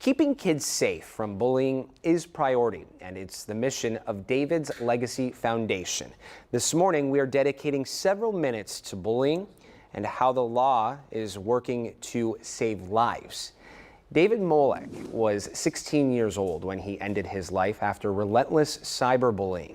Keeping kids safe from bullying is priority, and it's the mission of David's Legacy Foundation. This morning, we are dedicating several minutes to bullying and how the law is working to save lives. David Molek was 16 years old when he ended his life after relentless cyberbullying.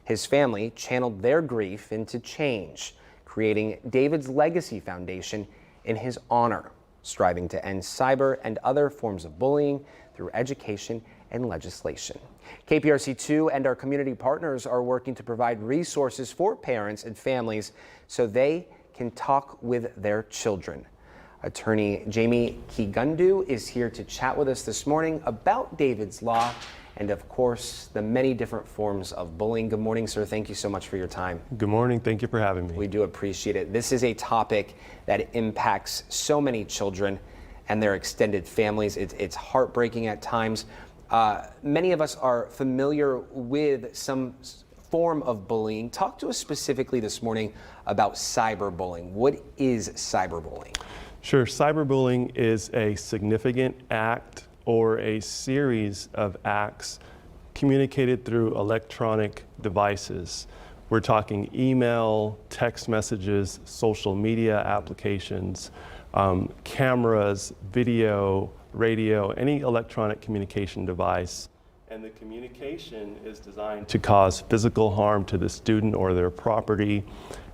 His family channeled their grief into change, creating David's Legacy Foundation in his honor, striving to end cyber and other forms of bullying through education and legislation. KPRC2 and our community partners are working to provide resources for parents and families so they can talk with their children. Attorney Jammy Kiggundu is here to chat with us this morning about David's Law and, of course, the many different forms of bullying. Good morning, sir. Thank you so much for your time. Good morning. Thank you for having me. We do appreciate it. This is a topic that impacts so many children and their extended families. It's heartbreaking at times. Many of us are familiar with some form of bullying. Talk to us specifically this morning about cyberbullying. What is cyberbullying? Sure. Cyberbullying is a significant act or a series of acts communicated through electronic devices. We're talking email, text messages, social media applications, cameras, video, radio, any electronic communication device. And the communication is designed to cause physical harm to the student or their property.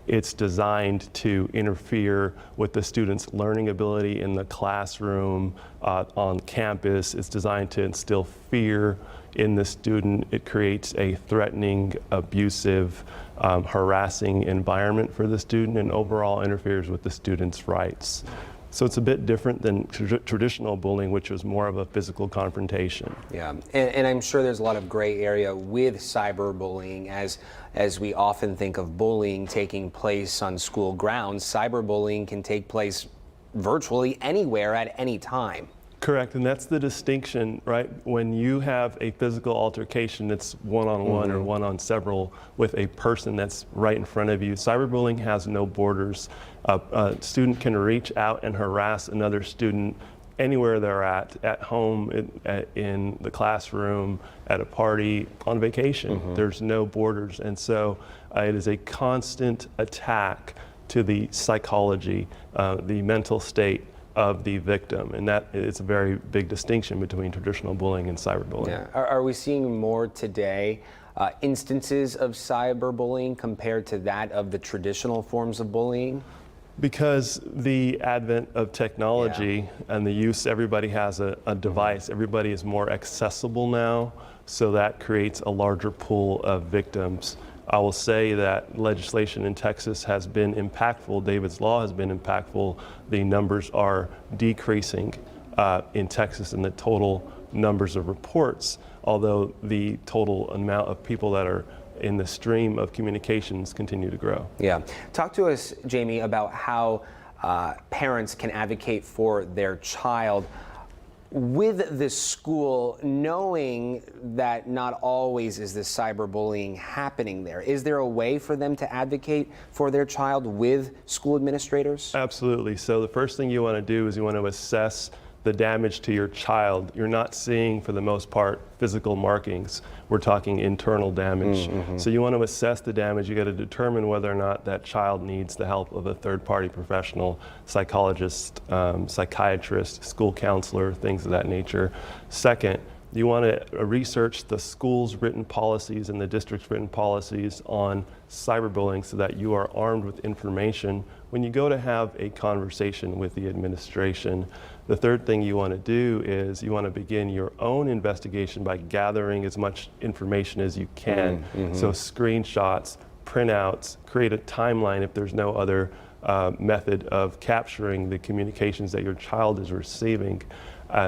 It's designed to interfere with the student's learning ability in the classroom, on campus. It's designed to instill fear in the student. It creates a threatening, abusive, harassing environment for the student and overall interferes with the student's rights. So it's a bit different than traditional bullying, which was more of a physical confrontation. Yeah, and I'm sure there's a lot of gray area with cyberbullying as we often think of bullying taking place on school grounds. Cyberbullying can take place virtually anywhere at any time. Correct, and that's the distinction, right? When you have a physical altercation that's one-on-one or one-on-several with a person that's right in front of you, cyberbullying has no borders. A student can reach out and harass another student anywhere they're at home, in the classroom, at a party, on vacation. There's no borders, and so it is a constant attack to the psychology, the mental state of the victim, and that is a very big distinction between traditional bullying and cyberbullying. Yeah. Are we seeing more today instances of cyberbullying compared to that of the traditional forms of bullying? Because the advent of technology and the use, everybody has a device, everybody is more accessible now, so that creates a larger pool of victims. I will say that legislation in Texas has been impactful. David's Law has been impactful. The numbers are decreasing in Texas in the total numbers of reports, although the total amount of people that are in the stream of communications continue to grow. Yeah. Talk to us, Jamie, about how parents can advocate for their child with the school, knowing that not always is this cyberbullying happening there. Is there a way for them to advocate for their child with school administrators? Absolutely. So the first thing you want to do is you want to assess the damage to your child. You're not seeing, for the most part, physical markings. We're talking internal damage. So you want to assess the damage. You got to determine whether or not that child needs the help of a third-party professional, psychologist, psychiatrist, school counselor, things of that nature. Second, you want to research the school's written policies and the district's written policies on cyberbullying so that you are armed with information when you go to have a conversation with the administration. The third thing you want to do is you want to begin your own investigation by gathering as much information as you can. So screenshots, printouts, create a timeline if there's no other method of capturing the communications that your child is receiving,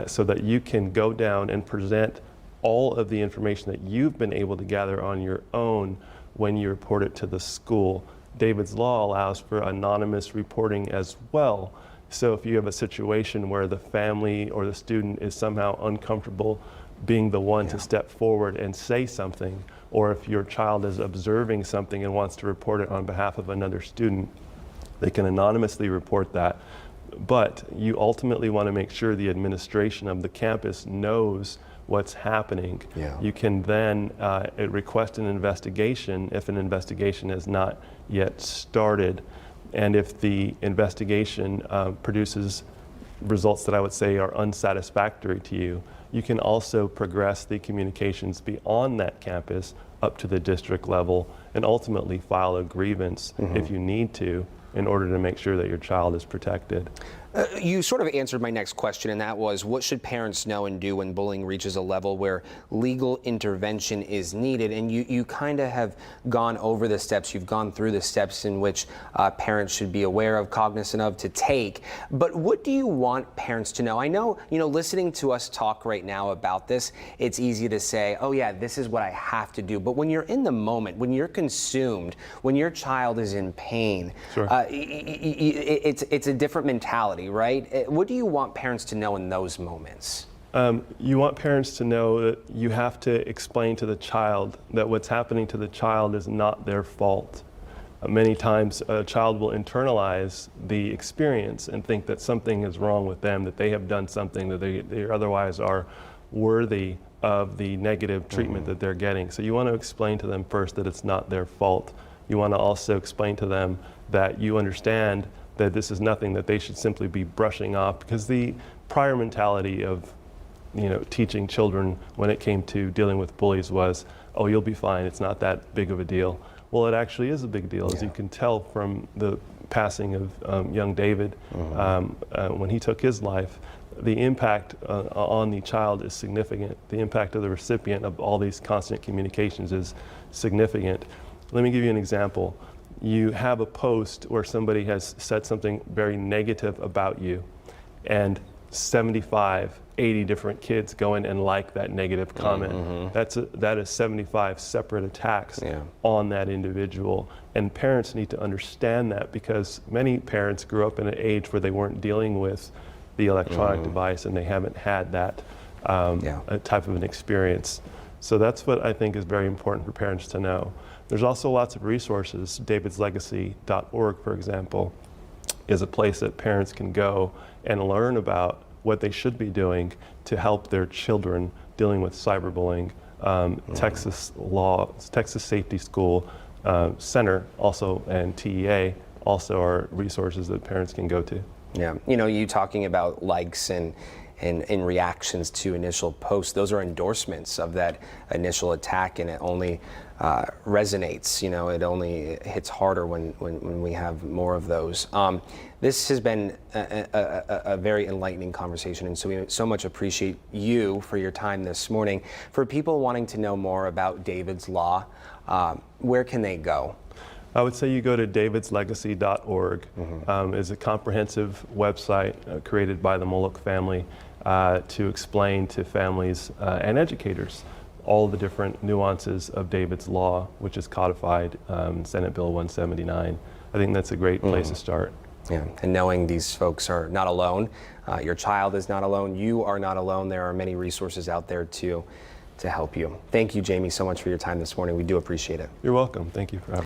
so that you can go down and present all of the information that you've been able to gather on your own when you report it to the school. David's Law allows for anonymous reporting as well. So if you have a situation where the family or the student is somehow uncomfortable being the one to step forward and say something, or if your child is observing something and wants to report it on behalf of another student, they can anonymously report that. But you ultimately want to make sure the administration of the campus knows what's happening. Yeah. You can then request an investigation if an investigation has not yet started. And if the investigation produces results that I would say are unsatisfactory to you, you can also progress the communications beyond that campus up to the district level and ultimately file a grievance if you need to in order to make sure that your child is protected. You sort of answered my next question, and that was, what should parents know and do when bullying reaches a level where legal intervention is needed? And you kind of have gone over the steps, you've gone through the steps in which parents should be aware of, cognizant of, to take. But what do you want parents to know? I know, listening to us talk right now about this, it's easy to say, oh yeah, this is what I have to do. But when you're in the moment, when you're consumed, when your child is in pain, Sure. It's a different mentality, right? What do you want parents to know in those moments? You want parents to know that you have to explain to the child that what's happening to the child is not their fault. Many times a child will internalize the experience and think that something is wrong with them, that they have done something, that they otherwise are worthy of the negative treatment that they're getting. So you want to explain to them first that it's not their fault. You want to also explain to them that you understand that this is nothing that they should simply be brushing off, because the prior mentality of teaching children when it came to dealing with bullies was, oh, you'll be fine, it's not that big of a deal. Well, it actually is a big deal, as you can tell from the passing of young David. When he took his life, the impact on the child is significant. The impact of the recipient of all these constant communications is significant. Let me give you an example. You have a post where somebody has said something very negative about you, and 75, 80 different kids go in and like that negative comment. That is 75 separate attacks on that individual. And parents need to understand that, because many parents grew up in an age where they weren't dealing with the electronic device, and they haven't had that type of an experience. So that's what I think is very important for parents to know. There's also lots of resources. davidslegacy.org, for example, is a place that parents can go and learn about what they should be doing to help their children dealing with cyberbullying. Texas Safety School Center also, and TEA also are resources that parents can go to. Yeah, you talking about likes and reactions to initial posts, those are endorsements of that initial attack, and it only resonates. It only hits harder when we have more of those. This has been a very enlightening conversation, and so we so much appreciate you for your time this morning. For people wanting to know more about David's Law, where can they go? I would say you go to davidslegacy.org. It's a comprehensive website created by the Moloch family to explain to families and educators all the different nuances of David's Law, which is codified in Senate Bill 179. I think that's a great place to start. Yeah, and knowing these folks are not alone, your child is not alone, you are not alone. There are many resources out there to help you. Thank you, Jamie, so much for your time this morning. We do appreciate it. You're welcome. Thank you for having me.